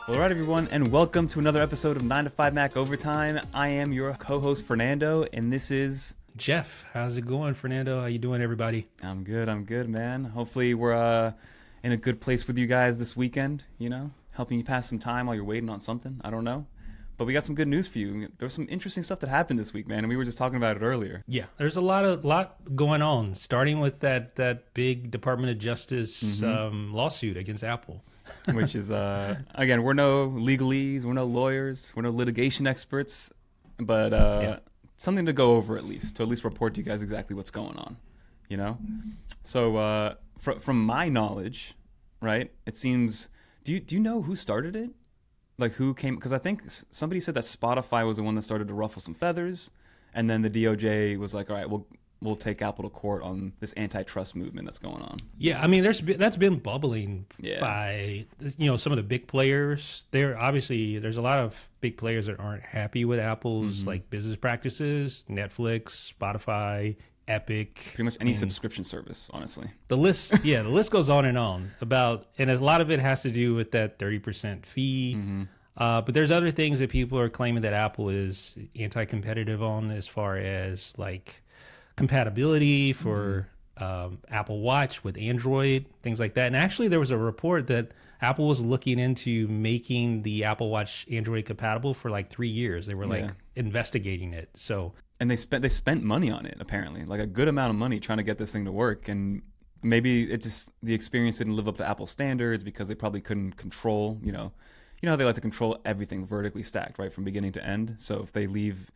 Well, all right, everyone, and welcome to another episode of 9 to 5 Mac Overtime. I am your co-host, Fernando, and this is... Jeff. How's it going, Fernando? How you doing, everybody? I'm good, man. Hopefully we're in a good place with you guys this weekend, helping you pass some time while you're waiting on something. I don't know. But we got some good news for you. There was some interesting stuff that happened this week, man, and we were just talking about it earlier. Yeah, there's a lot going on, starting with that big Department of Justice lawsuit against Apple. Which is, again, we're no legalese, we're no lawyers, we're no litigation experts, but something to go over at least, to at least report to you guys exactly what's going on, So from my knowledge, right, it seems, do you know who started it? Like who came, because I think somebody said that Spotify was the one that started to ruffle some feathers, and then the DOJ was like, all right, we'll take Apple to court on this antitrust movement that's going on. Yeah, I mean, that's been bubbling by some of the big players. There's a lot of big players that aren't happy with Apple's like business practices. Netflix, Spotify, Epic, pretty much any subscription service, honestly. The list goes on and on and a lot of it has to do with that 30% fee. But there's other things that people are claiming that Apple is anti-competitive on, as far as like compatibility for Apple Watch with Android, things like that. And actually, there was a report that Apple was looking into making the Apple Watch Android compatible for like 3 years. They were investigating it. And they spent money on it, apparently, like a good amount of money trying to get this thing to work. And maybe it just, the experience didn't live up to Apple standards because they probably couldn't control, you know how they like to control everything vertically stacked, right, from beginning to end. So if they leave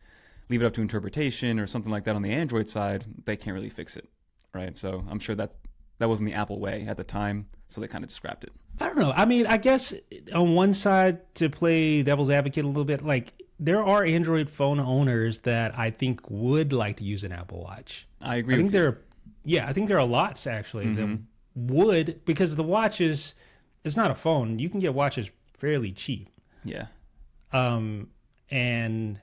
it up to interpretation or something like that on the Android side, they can't really fix it, right? So I'm sure that wasn't the Apple way at the time, so they kind of just scrapped it. I don't know. I mean, I guess on one side, to play devil's advocate a little bit, like, there are Android phone owners that I think would like to use an Apple Watch. I agree with you. I think there are lots, actually, that would, because the watch it's not a phone. You can get watches fairly cheap. Yeah. And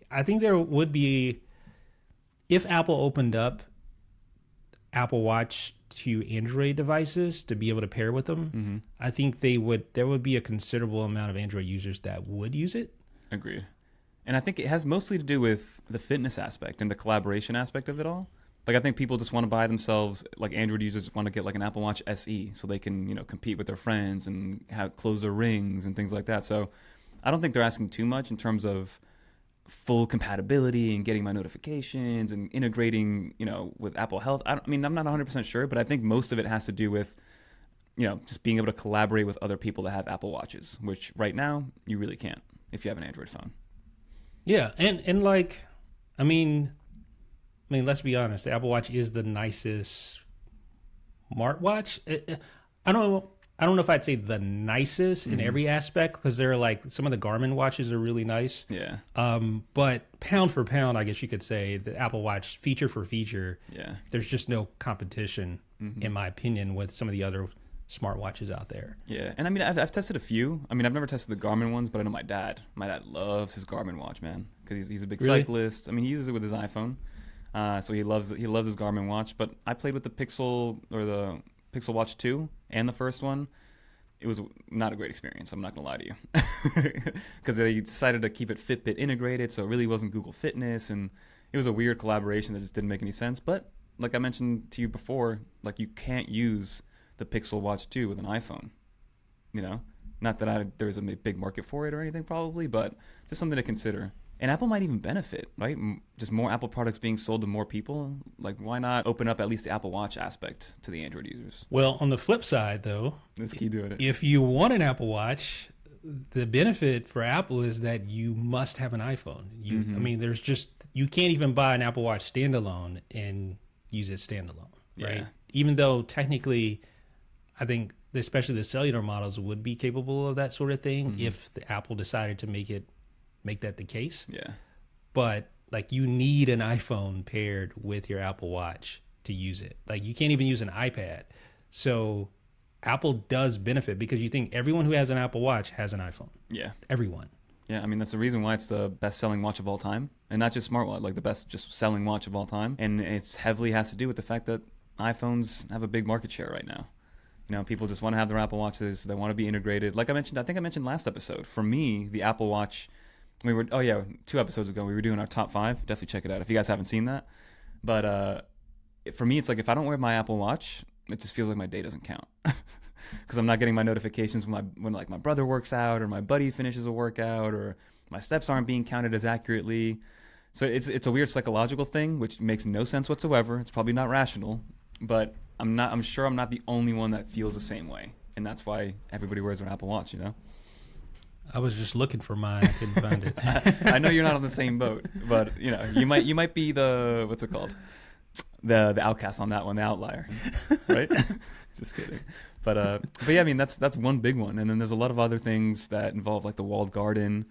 I think there would be, if Apple opened up Apple Watch to Android devices to be able to pair with them, I think there would be a considerable amount of Android users that would use it. Agreed. And I think it has mostly to do with the fitness aspect and the collaboration aspect of it all. Like, I think people just want to buy themselves, like Android users want to get like an Apple Watch SE so they can, compete with their friends and close their rings and things like that. So I don't think they're asking too much in terms of full compatibility and getting my notifications and integrating, with Apple Health. I'm not 100% sure, but I think most of it has to do with, just being able to collaborate with other people that have Apple Watches, which right now you really can't if you have an Android phone. Yeah, and like, I mean, let's be honest. The Apple Watch is the nicest smartwatch. I don't know if I'd say the nicest in every aspect, because there are like some of the Garmin watches are really nice. Yeah. But pound for pound, I guess you could say the Apple Watch feature for feature. Yeah. There's just no competition, in my opinion, with some of the other smartwatches out there. Yeah, and I've tested a few. I've never tested the Garmin ones, but I know my dad loves his Garmin watch, man, because he's a big cyclist. He uses it with his iPhone, so he loves his Garmin watch. But I played with the Pixel Watch 2 and the first one. It was not a great experience, I'm not gonna lie to you, because they decided to keep it Fitbit integrated, so it really wasn't Google Fitness, and it was a weird collaboration that just didn't make any sense. But like I mentioned to you before, like, you can't use the Pixel Watch 2 with an iPhone, not that there's a big market for it or anything probably, but just something to consider. And Apple might even benefit, right? Just more Apple products being sold to more people. Like, why not open up at least the Apple Watch aspect to the Android users? Well, on the flip side, though, let's keep doing it. If you want an Apple Watch, the benefit for Apple is that you must have an iPhone. You can't even buy an Apple Watch standalone and use it standalone, right? Yeah. Even though technically, I think especially the cellular models would be capable of that sort of thing if the Apple decided to make that the case. Yeah. But like, you need an iPhone paired with your Apple Watch to use it. Like, you can't even use an iPad. So Apple does benefit, because you think everyone who has an Apple Watch has an iPhone. Yeah. Everyone. Yeah, that's the reason why it's the best-selling watch of all time, and not just smartwatch, like the best just selling watch of all time. And it's heavily has to do with the fact that iPhones have a big market share right now. You know, people just want to have their Apple Watches. They want to be integrated. Like I think I mentioned last episode. For me, the Apple Watch, 2 episodes ago, we were doing our top 5. Definitely check it out if you guys haven't seen that. But for me, it's like if I don't wear my Apple Watch, it just feels like my day doesn't count. Because I'm not getting my notifications when like my brother works out or my buddy finishes a workout or my steps aren't being counted as accurately. So it's a weird psychological thing, which makes no sense whatsoever. It's probably not rational, but I'm sure I'm not the only one that feels the same way, and that's why everybody wears an Apple Watch. You know. I was just looking for mine. I couldn't find it. I know you're not on the same boat, but you know you might be the what's it called, the outcast on that one, the outlier, right? Just kidding. But yeah, I mean that's one big one, and then there's a lot of other things that involve like the walled garden.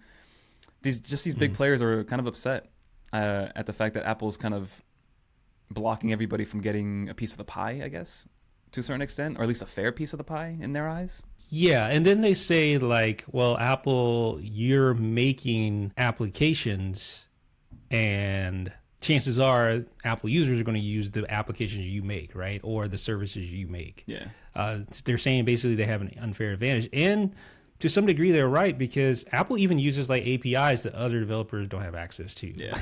These big players are kind of upset at the fact that Apple's kind of blocking everybody from getting a piece of the pie, I guess, to a certain extent, or at least a fair piece of the pie in their eyes. Yeah, and then they say like, well, Apple, you're making applications, and chances are Apple users are going to use the applications you make, right, or the services you make. Yeah. They're saying basically they have an unfair advantage, and to some degree they're right, because Apple even uses like APIs that other developers don't have access to. Yeah.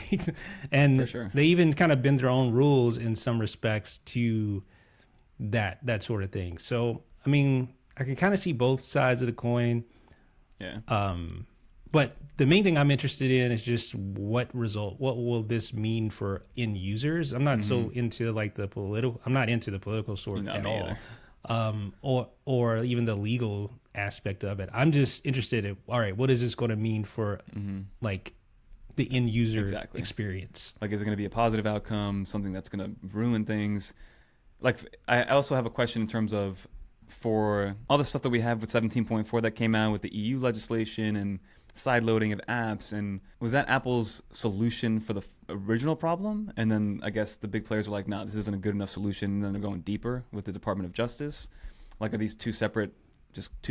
And for sure. They even kind of bend their own rules in some respects to that sort of thing. So, I mean, I can kind of see both sides of the coin. Yeah. But the main thing I'm interested in is just what will this mean for end users? I'm not so into like I'm not into the political sort at all. Or even the legal aspect of it. I'm just interested in, all right, what is this going to mean for like the end user experience? Like, is it going to be a positive outcome, something that's going to ruin things? Like, I also have a question in terms of, for all the stuff that we have with 17.4 that came out with the EU legislation and side loading of apps, and was that Apple's solution for the original problem? And then I guess the big players were like, no, this isn't a good enough solution, and then they're going deeper with the Department of Justice. Like, are these two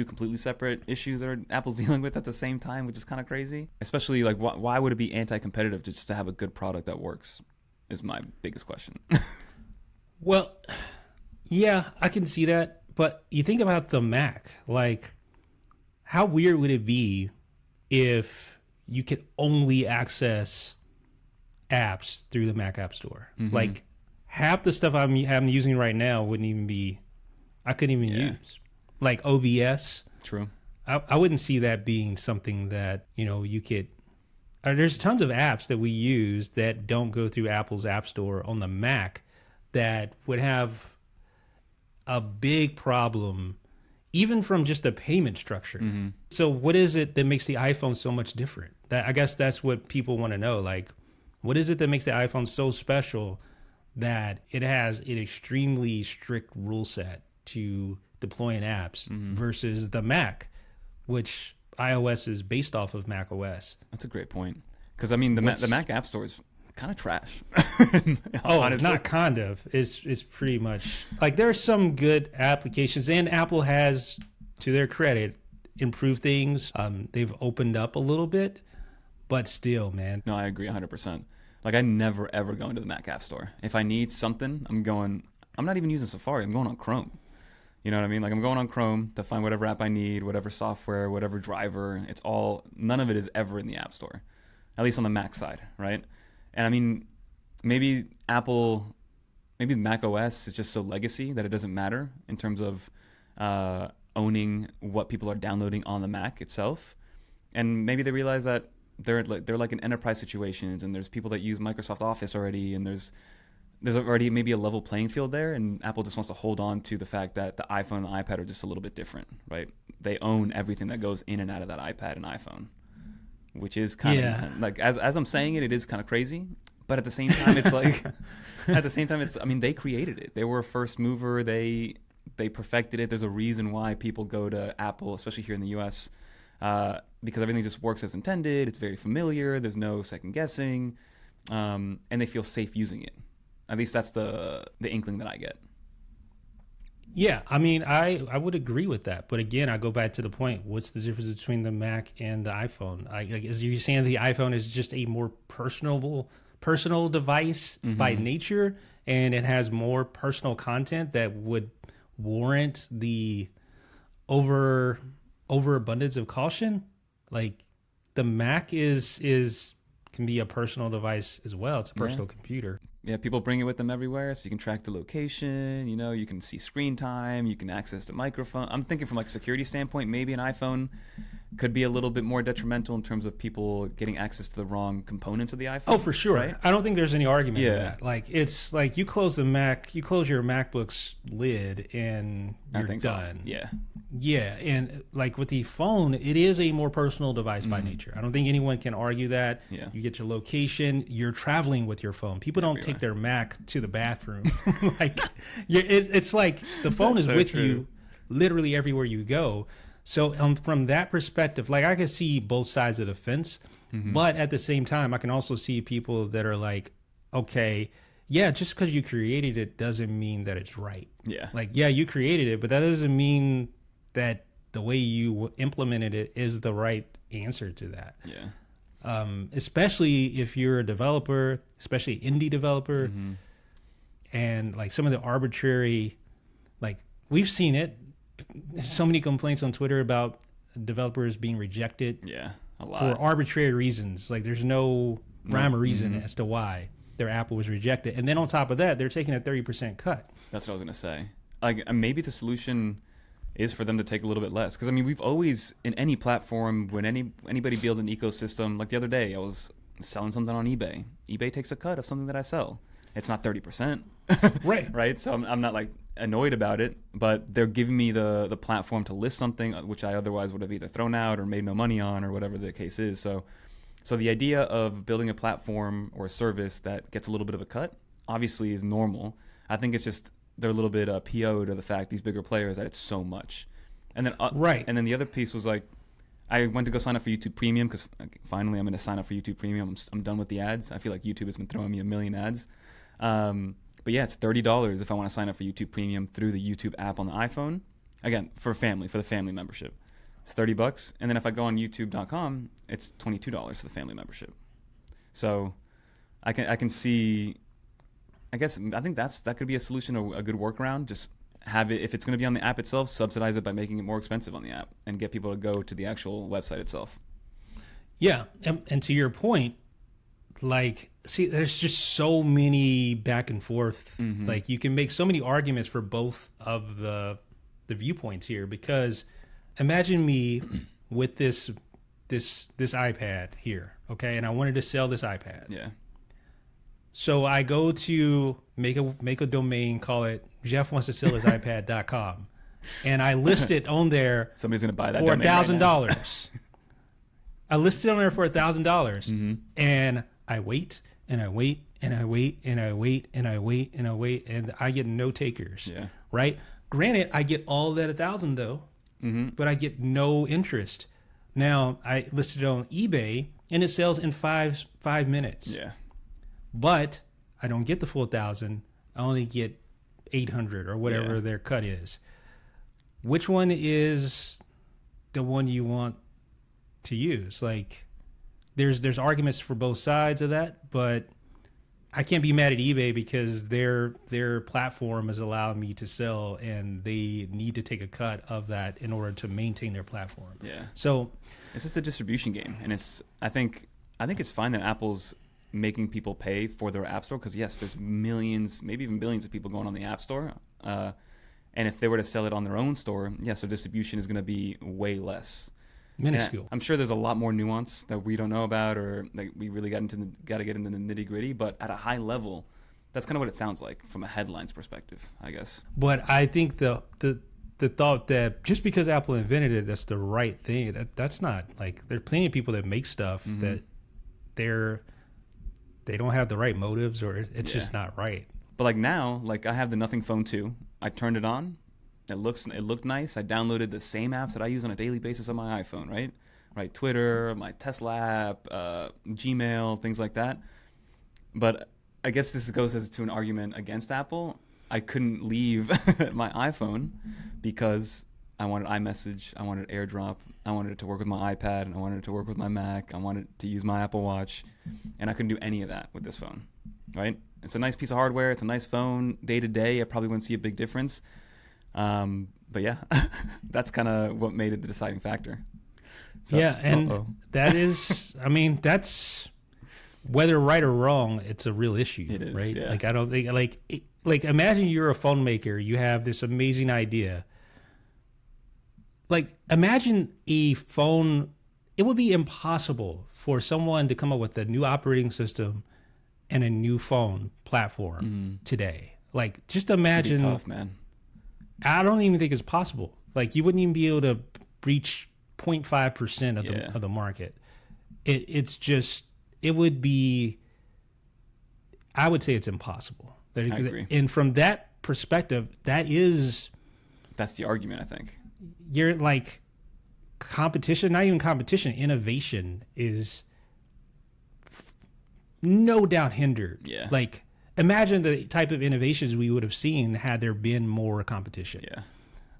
completely separate issues that Apple's dealing with at the same time, which is kind of crazy? Especially, like, why would it be anti-competitive just to have a good product that works, is my biggest question. Well, yeah, I can see that. But you think about the Mac, like, how weird would it be if you could only access apps through the Mac App Store? Like, half the stuff I'm using right now I couldn't even use. Like OBS. True. I wouldn't see that being something that, you could. There's tons of apps that we use that don't go through Apple's App Store on the Mac that would have a big problem, even from just a payment structure. So what is it that makes the iPhone so much different? I guess that's what people want to know. Like, what is it that makes the iPhone so special that it has an extremely strict rule set to deploying apps versus the Mac, which iOS is based off of Mac OS? That's a great point. Because, I mean, the Mac App Store is kind of trash. Honestly. Not kind of. It's pretty much like there are some good applications, and Apple has, to their credit, improved things. They've opened up a little bit, but still, man. No, I agree 100%. Like, I never ever go into the Mac App Store. If I need something, I'm not even using Safari. I'm going on Chrome. You know what I mean? Like, I'm going on Chrome to find whatever app I need, whatever software, whatever driver. None of it is ever in the App Store, at least on the Mac side, right? And I mean, maybe Mac OS is just so legacy that it doesn't matter in terms of owning what people are downloading on the Mac itself. And maybe they realize that they're like in enterprise situations, and there's people that use Microsoft Office already, and there's already maybe a level playing field there, and Apple just wants to hold on to the fact that the iPhone and the iPad are just a little bit different, right? They own everything that goes in and out of that iPad and iPhone, which is kind of like, as I'm saying it is kind of crazy, but at the same time, it's like, I mean, they created it. They were a first mover. They perfected it. There's a reason why people go to Apple, especially here in the US, because everything just works as intended. It's very familiar. There's no second guessing, and they feel safe using it. At least that's the inkling that I get. Yeah, I mean, I would agree with that. But again, I go back to the point. What's the difference between the Mac and the iPhone? Is you saying the iPhone is just a more personal device by nature, and it has more personal content that would warrant the overabundance of caution. Like the Mac can be a personal device as well. It's a personal computer. Yeah, people bring it with them everywhere, so you can track the location. You can see screen time. You can access the microphone. I'm thinking from like a security standpoint, maybe an iPhone could be a little bit more detrimental in terms of people getting access to the wrong components of the iPhone. Oh, for sure. Right? I don't think there's any argument with that. Like it's like you close your MacBook's lid and you're done. Yeah. Yeah, and like with the phone, it is a more personal device by nature. I don't think anyone can argue that. Yeah. You get your location, you're traveling with your phone. People don't take their Mac to the bathroom. Like it's like the phone is with you literally everywhere you go. So from that perspective, like I can see both sides of the fence, but at the same time, I can also see people that are like, okay, yeah, just because you created it doesn't mean that it's right. Yeah. Like, yeah, you created it, but that doesn't mean that the way you implemented it is the right answer to that. Yeah. Especially if you're a developer, especially indie developer, and like some of the arbitrary, like we've seen it, so many complaints on Twitter about developers being rejected. Yeah, a lot. For arbitrary reasons. Like there's no rhyme or reason as to why their Apple was rejected. And then on top of that, they're taking a 30% cut. That's what I was going to say. Like maybe the solution is for them to take a little bit less. Because, I mean, we've always, in any platform, when anybody builds an ecosystem, like the other day, I was selling something on eBay. eBay takes a cut of something that I sell. It's not 30%. Right. Right? So I'm not, like, annoyed about it, but they're giving me the platform to list something which I otherwise would have either thrown out or made no money on or whatever the case is. So the idea of building a platform or a service that gets a little bit of a cut obviously is normal. I think it's just they're a little bit PO'd of the fact, these bigger players, that it's so much. And then And then the other piece was like, I went to go sign up for YouTube Premium because finally I'm going to sign up for YouTube Premium. I'm done with the ads. I feel like YouTube has been throwing me a million ads. But yeah, it's $30 if I want to sign up for YouTube Premium through the YouTube app on the iPhone. Again, for the family membership. It's $30. And then if I go on youtube.com, it's $22 for the family membership. So I can see, I think that could be a solution, or a good workaround. Just have it, if it's going to be on the app itself, subsidize it by making it more expensive on the app and get people to go to the actual website itself. Yeah. And to your point, like, see, there's just so many back and forth. Like you can make so many arguments for both of the viewpoints here, because imagine me with this iPad here. Okay. And I wanted to sell this iPad. Yeah. So I go to make a domain, call it Jeff wants to sell his iPad.com. And I list it on there. Somebody's going to buy that for $1,000. Right, I listed it on there for $1,000. And I wait and I wait and I wait and I wait and I wait and I wait, and I get no takers. Yeah. Right. Granted, I get all that $1,000 though, but I get no interest. Now I listed it on eBay and it sells in five minutes. Yeah. But I don't get the full $1,000. I only get 800 or whatever their cut is. Which one is the one you want to use? Like, there's arguments for both sides of that, but I can't be mad at eBay because their platform has allowed me to sell, and they need to take a cut of that in order to maintain their platform. Yeah. So it's just a distribution game, and I think it's fine that Apple's making people pay for their app store, because yes, there's millions, maybe even billions of people going on the app store, and if they were to sell it on their own store, yes, their distribution is going to be way less. Minuscule. I'm sure there's a lot more nuance that we don't know about, or like we really got to get into the nitty gritty, but at a high level, that's kind of what it sounds like from a headlines perspective, I guess. But I think the thought that just because Apple invented it, that's the right thing. That's not, like, there's plenty of people that make stuff that they don't have the right motives, or it's just not right. But like now, like I have the Nothing Phone 2. I turned it on. It looked nice. I downloaded the same apps that I use on a daily basis on my iPhone, right? Twitter, my Tesla app, Gmail, things like that. But I guess this goes to an argument against Apple. I couldn't leave my iPhone because I wanted iMessage, I wanted AirDrop, I wanted it to work with my iPad, and I wanted it to work with my Mac, I wanted to use my Apple Watch, and I couldn't do any of that with this phone, right? It's a nice piece of hardware. It's a nice phone. Day to day, I probably wouldn't see a big difference. But yeah, that's kind of what made it the deciding factor. So, yeah, and that is, I mean, that's whether right or wrong, it's a real issue. It is, right? yeah. Like I don't think like imagine you're a phone maker, you have this amazing idea. Like imagine a phone. It would be impossible for someone to come up with a new operating system and a new phone platform today. Like just imagine. It'd be tough, man. I don't even think it's possible. Like you wouldn't even be able to reach 0.5% of the market. It's just, it would be, I would say it's impossible. I agree. And from that perspective, that's the argument, I think. You're like competition, not even competition, innovation is no doubt hindered. Yeah. Like imagine the type of innovations we would have seen had there been more competition. Yeah.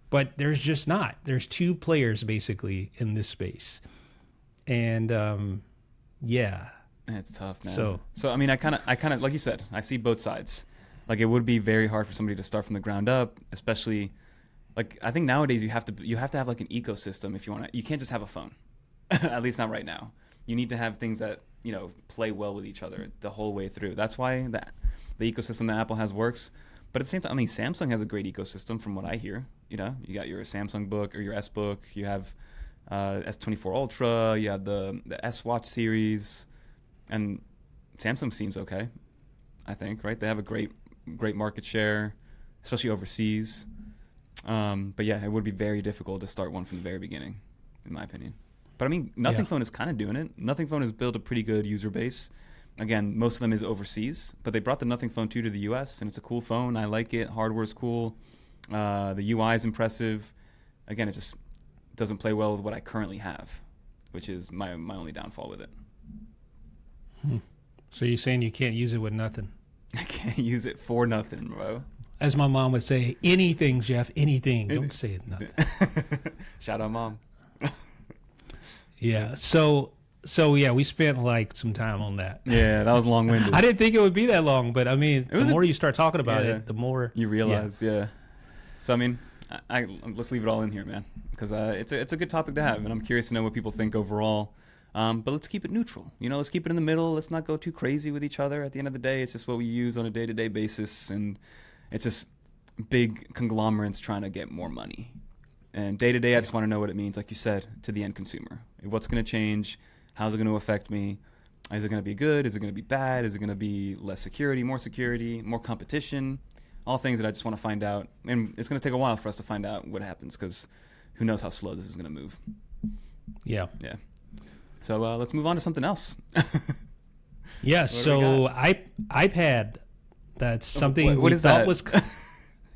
But there's just not. There's two players basically in this space. And yeah. It's tough, man. So I mean, I kind of like you said, I see both sides. Like it would be very hard for somebody to start from the ground up, especially like I think nowadays you have to have like an ecosystem if you want to. You can't just have a phone. At least not right now. You need to have things that, play well with each other the whole way through. That's why the ecosystem that Apple has works. But at the same time, I mean, Samsung has a great ecosystem from what I hear. You got your Samsung Book or your S Book. You have S24 Ultra. You have the S Watch series, and Samsung seems okay. I think, right? They have a great market share, especially overseas. But yeah, it would be very difficult to start one from the very beginning, in my opinion. But I mean, Nothing Phone is kind of doing it. Nothing Phone has built a pretty good user base. Again, most of them is overseas, but they brought the Nothing Phone 2 to the US, and it's a cool phone. I like it. Hardware's cool. The UI is impressive. Again, it just doesn't play well with what I currently have, which is my only downfall with it. So you're saying you can't use it with nothing? I can't use it for nothing, bro. As my mom would say, anything, Jeff, anything. Don't say it nothing. Shout out, Mom. Yeah. So yeah, we spent like some time on that. Yeah, that was long-winded. I didn't think it would be that long, but I mean, the more you start talking about it, the more you realize. Yeah. So I mean, let's leave it all in here, man, because it's a good topic to have, and I'm curious to know what people think overall. But let's keep it neutral. Let's keep it in the middle. Let's not go too crazy with each other. At the end of the day, it's just what we use on a day-to-day basis, and it's just big conglomerates trying to get more money. And day-to-day, I just want to know what it means, like you said, to the end consumer. What's going to change? How's it going to affect me? Is it going to be good? Is it going to be bad? Is it going to be less security, more competition? All things that I just want to find out. And it's going to take a while for us to find out what happens, because who knows how slow this is going to move. Yeah. Yeah. So let's move on to something else. Yeah. So iPad, that's something what we is thought that? was...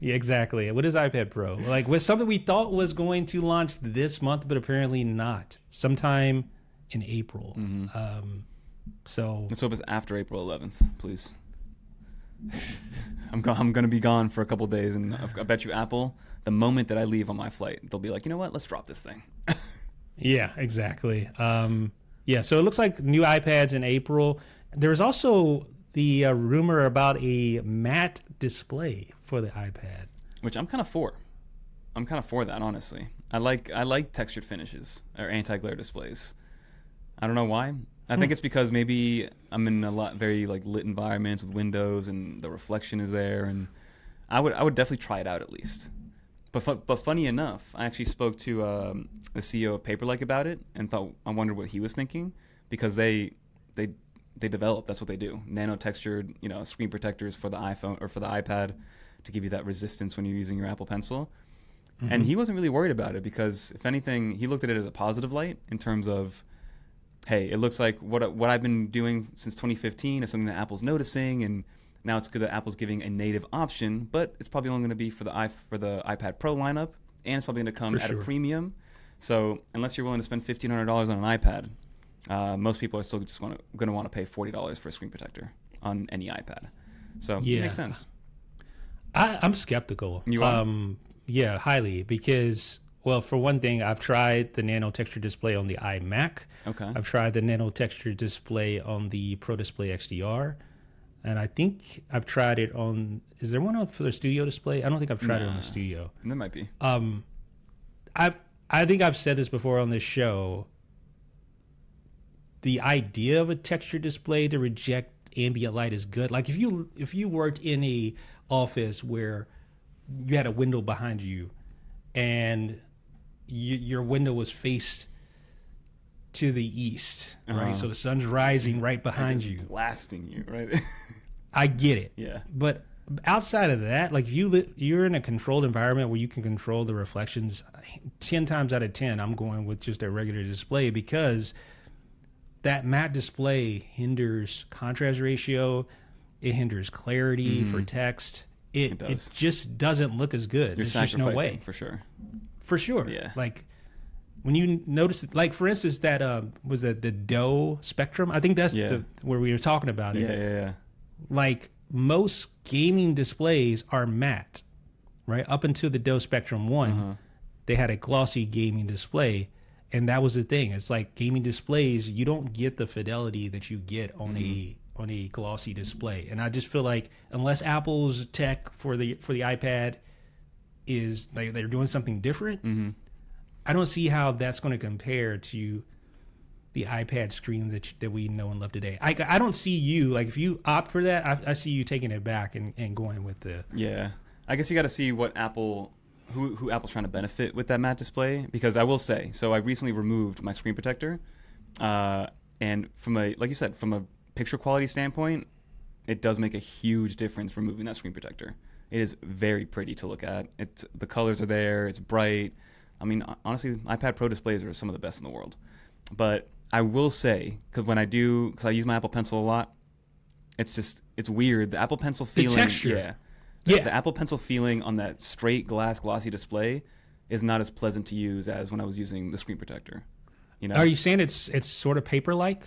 Yeah, exactly. What is iPad Pro? Like, was something we thought was going to launch this month, but apparently not. Sometime in April. So let's hope it's after April 11th, please. I'm going to be gone for a couple days, and I bet you Apple, the moment that I leave on my flight, they'll be like, you know what? Let's drop this thing. Yeah, exactly. Yeah, so it looks like new iPads in April. There's also the rumor about a matte display for the iPad, which I'm kind of for. I'm kind of for that, honestly. I like textured finishes or anti-glare displays. I don't know why. I think it's because maybe I'm in a very like lit environments with windows and the reflection is there, and I would definitely try it out at least. But funny enough, I actually spoke to the CEO of Paperlike about it and I wondered what he was thinking, because they develop, that's what they do, nano textured screen protectors for the iPhone or for the iPad to give you that resistance when you're using your Apple Pencil. Mm-hmm. And he wasn't really worried about it, because if anything, he looked at it as a positive light in terms of, hey, it looks like what I've been doing since 2015 is something that Apple's noticing, and now it's good that Apple's giving a native option, but it's probably only going to be for the iPad Pro lineup, and it's probably going to come at a premium. So unless you're willing to spend $1,500 on an iPad, most people are still just going to want to pay $40 for a screen protector on any iPad. So it makes sense. I'm skeptical. You are? Yeah, highly, because, well, for one thing, I've tried the nano texture display on the iMac. Okay. I've tried the nano texture display on the Pro Display XDR. and I think I've tried it on. Is there one on for the studio display? I don't think I've tried it on Nah. the studio. There might be. I think I've said this before on this show. The idea of a texture display to reject ambient light is good. Like if you worked in a office where you had a window behind you, and your window was faced to the east, right? So the sun's rising right behind you, blasting you, right? I get it. Yeah. But outside of that, like you're in a controlled environment where you can control the reflections. 10 times out of 10, I'm going with just a regular display, because that matte display hinders contrast ratio. It hinders clarity for text. It just doesn't look as good. You're There's just no way. for sure. For sure. Yeah. Like when you notice, like for instance, that was that the Doe Spectrum. I think that's where we were talking about it. Yeah. Like most gaming displays are matte, right? Up until the Doe Spectrum 1, they had a glossy gaming display, and that was the thing. It's like gaming displays, you don't get the fidelity that you get on a glossy display. And I just feel like unless Apple's tech for the iPad is they're doing something different, I don't see how that's going to compare to the iPad screen that we know and love today. I don't see you, like if you opt for that, I see you taking it back and going with the... Yeah. I guess you got to see what who Apple's trying to benefit with that matte display, because I will say, so I recently removed my screen protector, and from like you said, from a picture quality standpoint, it does make a huge difference removing that screen protector. It is very pretty to look at. The colors are there. It's bright. I mean, honestly, iPad Pro displays are some of the best in the world. But I will say, because I use my Apple Pencil a lot, it's weird. The Apple Pencil feeling, the texture, the Apple Pencil feeling on that straight glass glossy display is not as pleasant to use as when I was using the screen protector. You know? Are you saying it's sort of paper-like?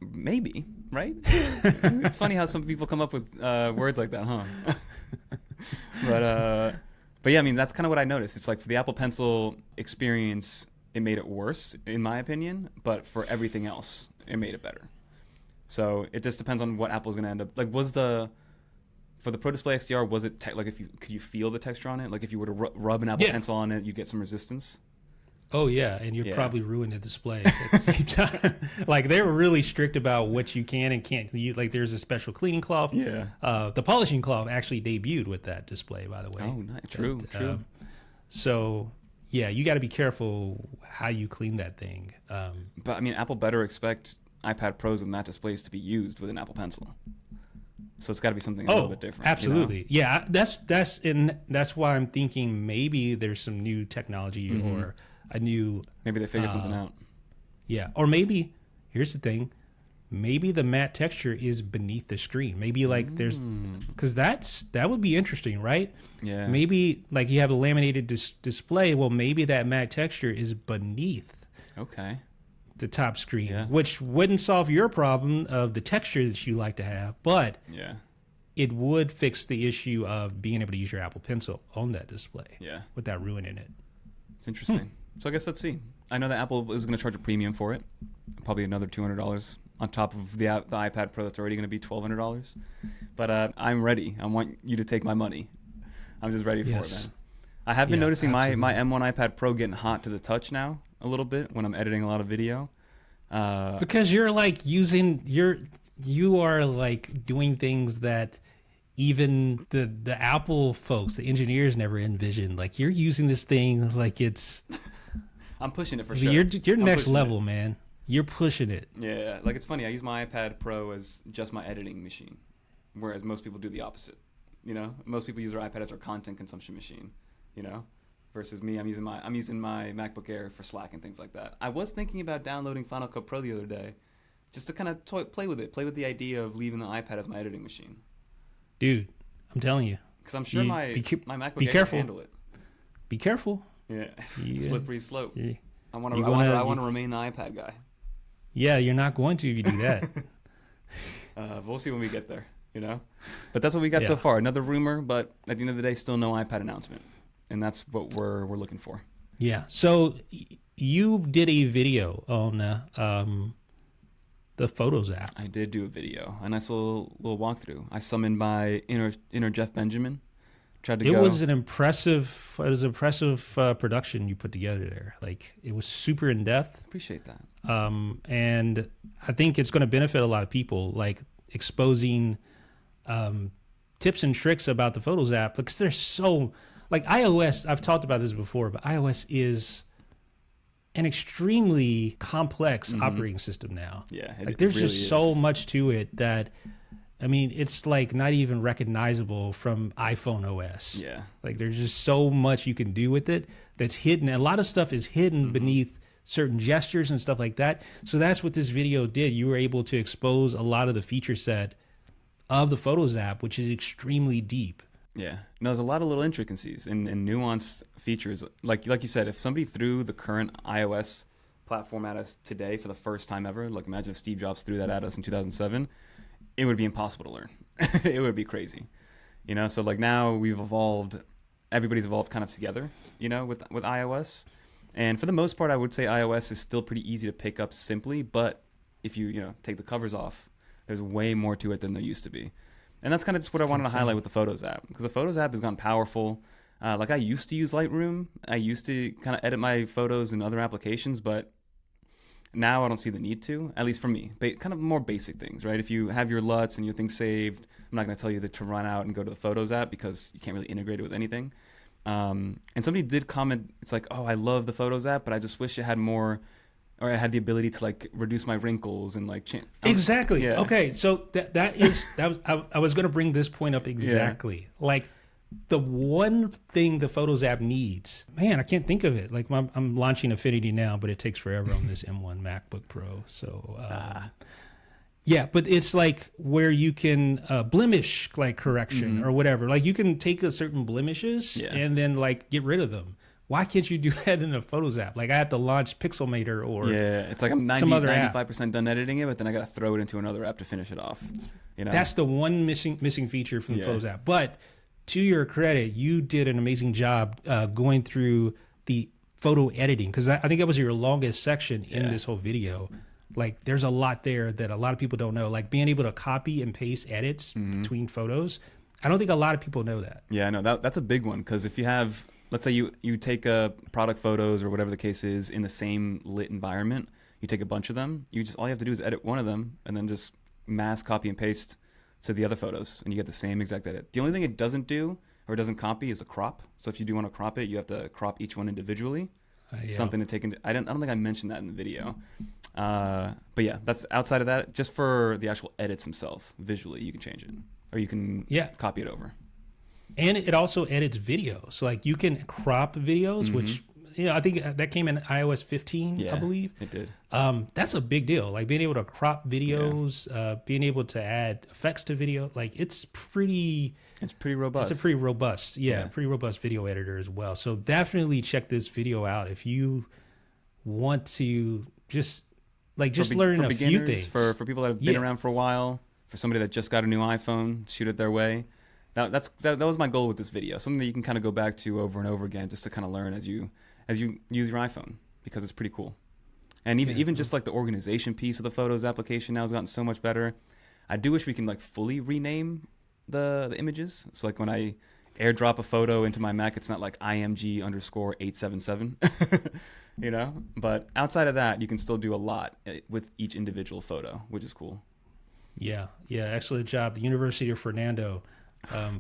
Maybe, right? It's funny how some people come up with words like that, huh? But yeah, I mean, that's kind of what I noticed. It's like for the Apple Pencil experience, it made it worse, in my opinion. But for everything else, it made it better. So it just depends on what Apple's going to end up. Like, for the Pro Display XDR, was it like could you feel the texture on it? Like if you were to rub an Apple Pencil on it, you get some resistance. Oh yeah, and you're probably ruining the display at the same time. Like they were really strict about what you can and can't use. Like there's a special cleaning cloth. Yeah. The polishing cloth actually debuted with that display, by the way. Oh, nice. True. So yeah, you got to be careful how you clean that thing. But I mean, Apple better expect iPad Pros with matte displays to be used with an Apple Pencil. So it's got to be something a little bit different. Absolutely. You know? Yeah, that's why I'm thinking maybe there's some new technology or a new... Maybe they figure something out. Yeah. Or maybe, here's the thing, maybe the matte texture is beneath the screen. Maybe like there's... Because that would be interesting, right? Yeah. Maybe like you have a laminated display. Well, maybe that matte texture is beneath the top screen, which wouldn't solve your problem of the texture that you like to have, but it would fix the issue of being able to use your Apple Pencil on that display without ruining it. It's interesting. So I guess let's see. I know that Apple is going to charge a premium for it, probably another $200 on top of the iPad Pro that's already going to be $1,200. But I'm ready. I want you to take my money. I'm just ready for it, man. I have been noticing my M1 iPad Pro getting hot to the touch now a little bit when I'm editing a lot of video. Because you're like you are like doing things that even the Apple folks, the engineers never envisioned. Like you're using this thing like it's... I'm pushing it for sure. You're next level, man. You're pushing it. Yeah, like it's funny. I use my iPad Pro as just my editing machine, whereas most people do the opposite. You know, most people use their iPad as their content consumption machine. You know, versus me, I'm using my MacBook Air for Slack and things like that. I was thinking about downloading Final Cut Pro the other day, just to kind of play with the idea of leaving the iPad as my editing machine. Dude, I'm telling you, because I'm sure my MacBook Air can handle it. Be careful. Yeah, slippery slope. Yeah. I want to remain the iPad guy. Yeah, you're not going to if you do that. We'll see when we get there, you know. But that's what we got so far. Another rumor, but at the end of the day, still no iPad announcement, and that's what we're looking for. Yeah. So you did a video on the the Photos app. I did do a video, a nice little walkthrough. I summoned my inner Jeff Benjamin. Tried to It go. was an impressive production you put together there. Like, it was super in depth. Appreciate that. And I think it's going to benefit a lot of people, like exposing tips and tricks about the Photos app, because there's so, like, iOS, I've talked about this before, but iOS is an extremely complex operating system now. Yeah, like, there's really just so much to it that, I mean, it's like not even recognizable from iPhone OS. Yeah. Like, there's just so much you can do with it that's hidden. A lot of stuff is hidden beneath certain gestures and stuff like that. So that's what this video did. You were able to expose a lot of the feature set of the Photos app, which is extremely deep. Yeah. No, there's a lot of little intricacies and nuanced features. Like you said, if somebody threw the current iOS platform at us today for the first time ever, like imagine if Steve Jobs threw that at us in 2007, it would be impossible to learn. It would be crazy. You know, so like now we've evolved, everybody's evolved kind of together, you know, with iOS. And for the most part, I would say iOS is still pretty easy to pick up simply, but if you take the covers off, there's way more to it than there used to be. And that's kind of just what I wanted to highlight with the Photos app, because the Photos app has gotten powerful. Like, I used to use Lightroom. I used to kind of edit my photos in other applications, but now I don't see the need to, at least for me. Kind of more basic things, right? If you have your LUTs and your things saved, I'm not going to tell you to run out and go to the Photos app because you can't really integrate it with anything. And somebody did comment, it's like, oh, I love the Photos app, but I just wish it had more, or I had the ability to like reduce my wrinkles and like change. Exactly. Yeah. Okay. So I was going to bring this point up exactly. Yeah. Like, the one thing the Photos app needs, man, I can't think of it. Like, I'm launching Affinity now, but it takes forever on this M1 MacBook Pro. So, yeah, but it's like where you can blemish like correction or whatever. Like, you can take a certain blemishes and then like get rid of them. Why can't you do that in a Photos app? Like, I have to launch Pixelmator or it's like I'm 95% done editing it, but then I got to throw it into another app to finish it off. You know, that's the one missing feature from the Photos app. But to your credit, you did an amazing job going through the photo editing, because I think that was your longest section in this whole video. Like, there's a lot there that a lot of people don't know. Like, being able to copy and paste edits between photos. I don't think a lot of people know that. Yeah, no, that's a big one, because if you have, let's say you take product photos or whatever the case is in the same lit environment, you take a bunch of them, all you have to do is edit one of them and then just mass copy and paste to the other photos, and you get the same exact edit. The only thing it doesn't do or doesn't copy is a crop. So if you do want to crop it, you have to crop each one individually. Something to take into. I don't think I mentioned that in the video. But yeah, that's outside of that. Just for the actual edits themselves, visually, you can change it, or you can copy it over. And it also edits videos. Like, you can crop videos, which I think that came in iOS 15, I believe. It did. That's a big deal. Like, being able to crop videos, being able to add effects to video, like, it's pretty robust. It's a pretty robust, pretty robust video editor as well. So definitely check this video out if you want to just learn a few things. For people that have been around for a while, for somebody that just got a new iPhone, shoot it their way. That was my goal with this video. Something that you can kind of go back to over and over again, just to kind of learn as you use your iPhone, because it's pretty cool. And even just like the organization piece of the Photos application now has gotten so much better. I do wish we can like fully rename the images. So like when I airdrop a photo into my Mac, it's not like IMG_877, you know? But outside of that, you can still do a lot with each individual photo, which is cool. Yeah. Excellent job. The University of Fernando.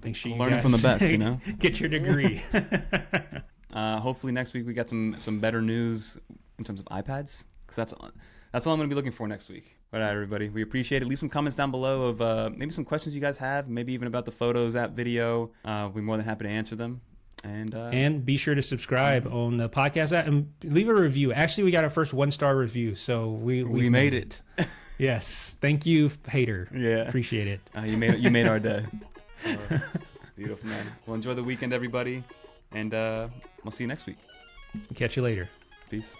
Make sure you learning from the best, you know. Get your degree. Hopefully next week we got some better news in terms of iPads, because that's all I'm going to be looking for next week. All right, everybody, we appreciate it. Leave some comments down below of maybe some questions you guys have, maybe even about the Photos app video. We'll be more than happy to answer them. And be sure to subscribe on the podcast app and leave a review. Actually, we got our first 1-star review, so we made it. Yes, thank you, hater. Yeah, appreciate it. You made our day. Beautiful, man. Well, enjoy the weekend, everybody, and we'll see you next week. Catch you later. Peace.